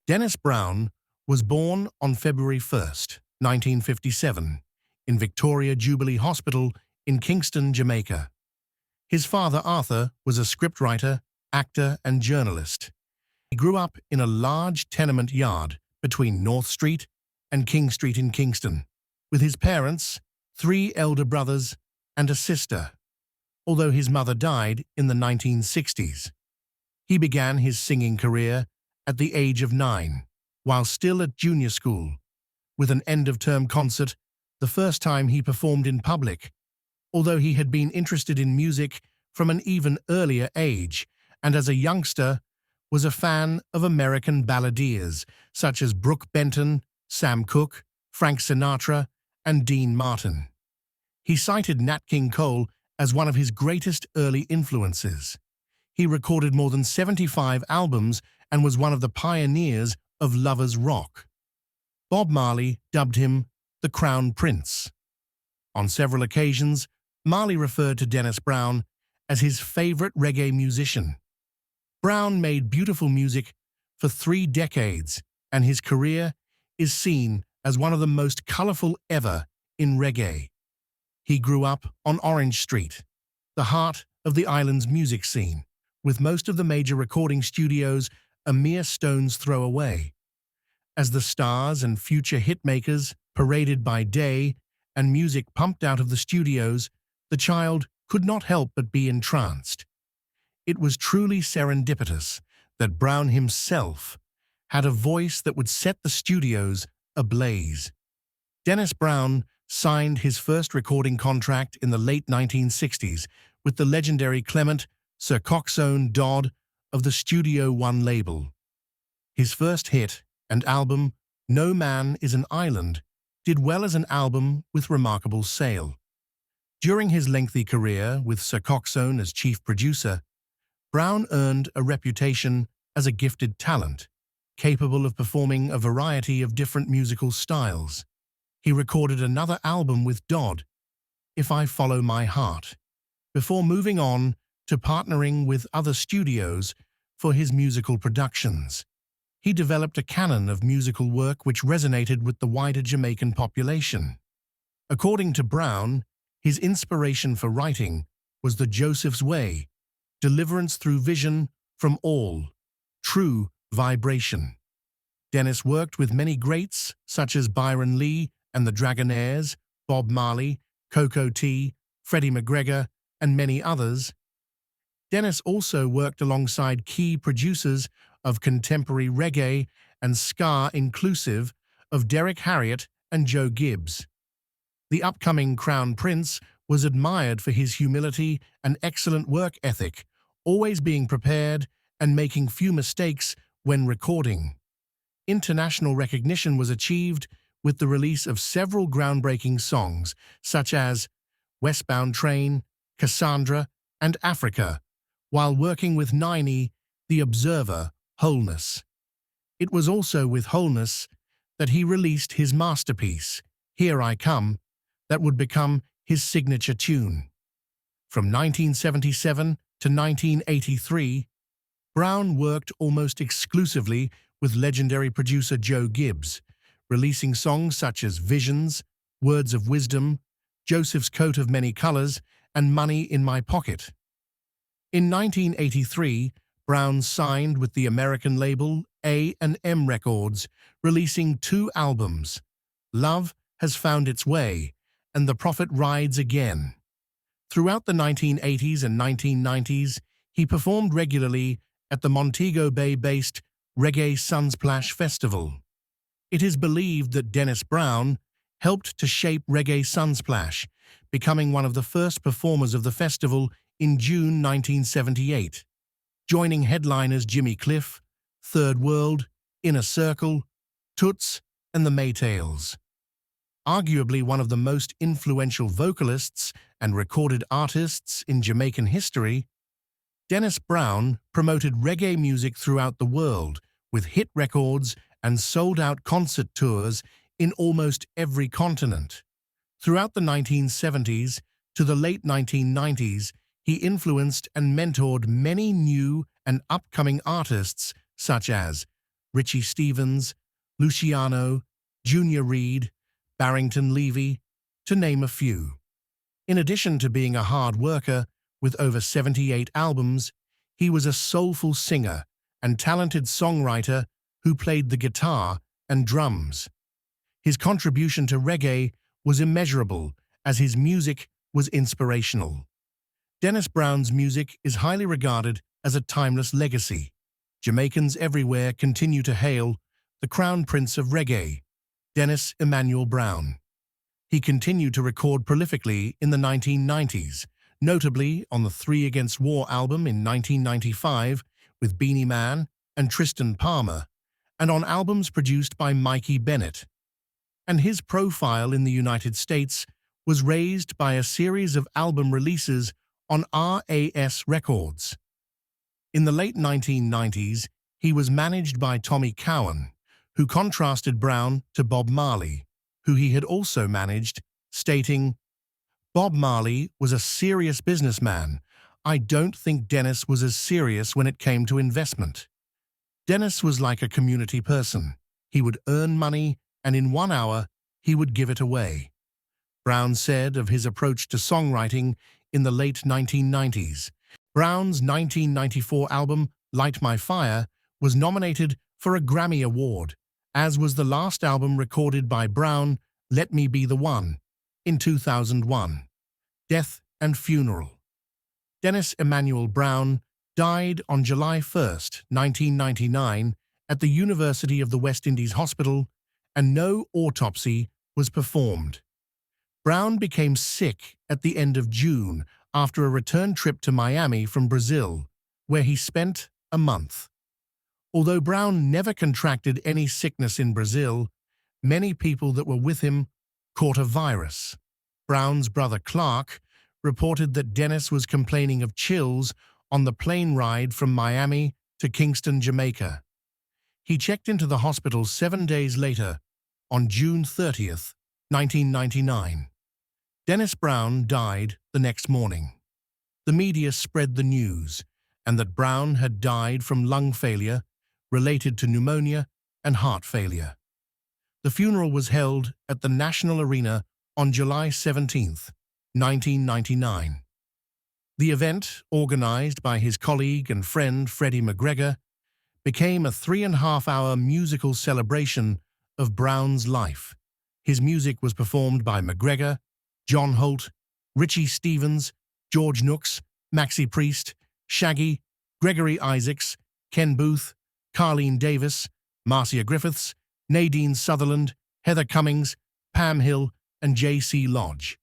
Dennis Brown was born on February 1st, 1957, in Victoria Jubilee Hospital in Kingston, Jamaica. His father, Arthur, was a scriptwriter, actor, and journalist. He grew up in a large tenement yard between North Street and King Street in Kingston, with his parents, 3 elder brothers, and a sister. Although his mother died in the 1960s, he began his singing career at the age of 9, while still at junior school, with an end-of-term concert, the first time he performed in public. Although he had been interested in music from an even earlier age, and as a youngster was a fan of American balladeers such as Brook Benton, Sam Cooke, Frank Sinatra, and Dean Martin. He cited Nat King Cole as one of his greatest early influences. He recorded more than 75 albums and was one of the pioneers of lovers rock. Bob Marley dubbed him the Crown Prince. On several occasions, Marley referred to Dennis Brown as his favorite reggae musician. Brown made beautiful music for 3 decades, and his career is seen as one of the most colorful ever in reggae. He grew up on Orange Street, the heart of the island's music scene, with most of the major recording studios a mere stone's throw away. As the stars and future hitmakers paraded by day and music pumped out of the studios, the child could not help but be entranced. It was truly serendipitous that Brown himself had a voice that would set the studios ablaze. Dennis Brown signed his first recording contract in the late 1960s with the legendary Clement Sir Coxsone Dodd of the Studio One label. His first hit and album, No Man is an Island, did well as an album with remarkable sale. During his lengthy career with Sir Coxsone as chief producer, Brown earned a reputation as a gifted talent, capable of performing a variety of different musical styles. He recorded another album with Dodd, If I Follow My Heart, before moving on to partnering with other studios for his musical productions. He developed a canon of musical work which resonated with the wider Jamaican population. According to Brown, his inspiration for writing was the Joseph's Way, deliverance through vision from all, true vibration. Dennis worked with many greats such as Byron Lee and the Dragonaires, Bob Marley, Coco T, Freddie McGregor, and many others. Dennis also worked alongside key producers of contemporary reggae and ska inclusive of Derek Harriott and Joe Gibbs. The upcoming Crown Prince was admired for his humility and excellent work ethic, always being prepared and making few mistakes when recording. International recognition was achieved with the release of several groundbreaking songs, such as Westbound Train, Cassandra, and Africa, while working with Niney, The Observer, Wholeness. It was also with Wholeness that he released his masterpiece, Here I Come, that would become his signature tune. From 1977 to 1983, Brown worked almost exclusively with legendary producer Joe Gibbs, releasing songs such as Visions, Words of Wisdom, Joseph's Coat of Many Colors, and Money in My Pocket. In 1983, Brown signed with the American label A&M Records, releasing 2 albums, Love Has Found Its Way and The Prophet Rides Again. Throughout the 1980s and 1990s, he performed regularly at the Montego Bay-based Reggae Sunsplash Festival. It is believed that Dennis Brown helped to shape Reggae Sunsplash, becoming one of the first performers of the festival in June 1978, joining headliners Jimmy Cliff, Third World, Inner Circle, Toots, and the Maytals. Arguably one of the most influential vocalists and recorded artists in Jamaican history, Dennis Brown promoted reggae music throughout the world with hit records and sold-out concert tours in almost every continent. Throughout the 1970s to the late 1990s, he influenced and mentored many new and upcoming artists such as Richie Stephens, Luciano, Junior Reid, Barrington Levy, to name a few. In addition to being a hard worker with over 78 albums, he was a soulful singer and talented songwriter who played the guitar and drums. His contribution to reggae was immeasurable, as his music was inspirational. Dennis Brown's music is highly regarded as a timeless legacy. Jamaicans everywhere continue to hail the Crown Prince of Reggae, Dennis Emmanuel Brown. He continued to record prolifically in the 1990s, notably on the Three Against War album in 1995 with Beenie Man and Tristan Palmer, and on albums produced by Mikey Bennett. And his profile in the United States was raised by a series of album releases on RAS Records. In the late 1990s, he was managed by Tommy Cowan, who contrasted Brown to Bob Marley, who he had also managed, stating, "Bob Marley was a serious businessman. I don't think Dennis was as serious when it came to investment. Dennis was like a community person. He would earn money, and in 1 hour, he would give it away." Brown said of his approach to songwriting in the late 1990s. Brown's 1994 album, Light My Fire, was nominated for a Grammy Award, as was the last album recorded by Brown, Let Me Be the One, in 2001. Death and Funeral. Dennis Emmanuel Brown died on July 1, 1999, at the University of the West Indies Hospital, and no autopsy was performed. Brown became sick at the end of June after a return trip to Miami from Brazil, where he spent a month. Although Brown never contracted any sickness in Brazil, many people that were with him caught a virus. Brown's brother Clark reported that Dennis was complaining of chills on the plane ride from Miami to Kingston, Jamaica. He checked into the hospital 7 days later, on June 30, 1999. Dennis Brown died the next morning. The media spread the news, and that Brown had died from lung failure related to pneumonia and heart failure. The funeral was held at the National Arena on July 17, 1999. The event, organized by his colleague and friend Freddie McGregor, became a 3.5-hour musical celebration of Brown's life. His music was performed by McGregor, John Holt, Richie Stephens, George Nooks, Maxi Priest, Shaggy, Gregory Isaacs, Ken Booth, Carleen Davis, Marcia Griffiths, Nadine Sutherland, Heather Cummings, Pam Hill, and J.C. Lodge.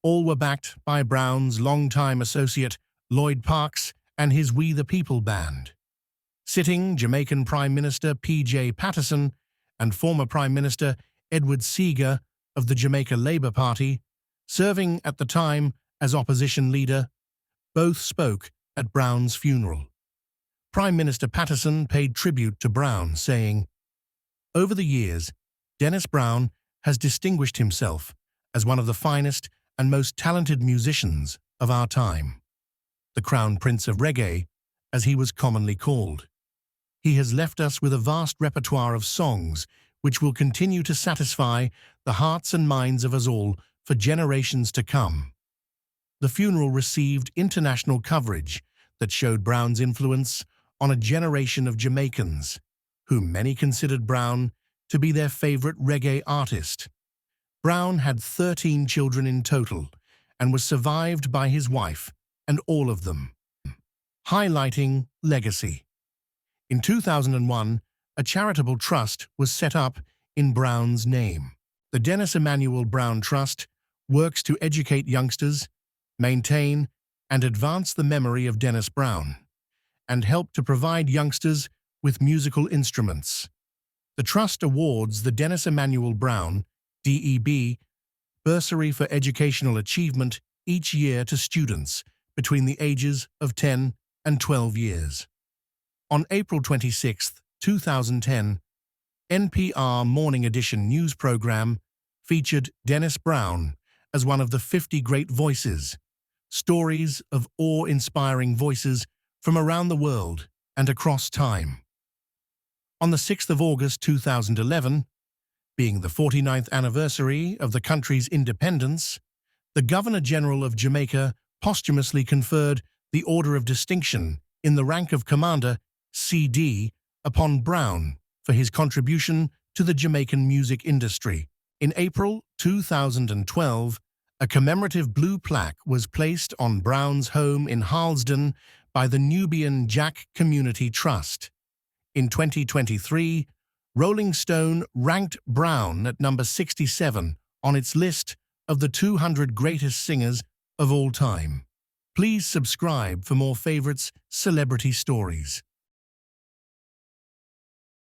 All were backed by Brown's longtime associate Lloyd Parks and his We the People band. Sitting Jamaican Prime Minister P.J. Patterson and former Prime Minister Edward Seager of the Jamaica Labour Party, serving at the time as opposition leader, both spoke at Brown's funeral. Prime Minister Patterson paid tribute to Brown, saying, "Over the years, Dennis Brown has distinguished himself as one of the finest and most talented musicians of our time. The Crown Prince of Reggae, as he was commonly called. He has left us with a vast repertoire of songs which will continue to satisfy the hearts and minds of us all for generations to come." The funeral received international coverage that showed Brown's influence on a generation of Jamaicans, whom many considered Brown to be their favorite reggae artist. Brown had 13 children in total and was survived by his wife and all of them. Highlighting legacy. In 2001, a charitable trust was set up in Brown's name. The Dennis Emmanuel Brown Trust works to educate youngsters, maintain and advance the memory of Dennis Brown, and help to provide youngsters with musical instruments. The Trust awards the Dennis Emmanuel Brown, DEB, Bursary for Educational Achievement each year to students between the ages of 10 and 12 years. On April 26, 2010, NPR Morning Edition news program featured Dennis Brown as one of the 50 Great Voices, stories of awe-inspiring voices from around the world and across time. On the 6th of August 2011, being the 49th anniversary of the country's independence, the Governor-General of Jamaica posthumously conferred the Order of Distinction in the rank of Commander CD upon Brown for his contribution to the Jamaican music industry. In April 2012, a commemorative blue plaque was placed on Brown's home in Harlesden by the Nubian Jack Community Trust. In 2023, Rolling Stone ranked Brown at number 67 on its list of the 200 greatest singers of all time. Please subscribe for more favorites celebrity stories.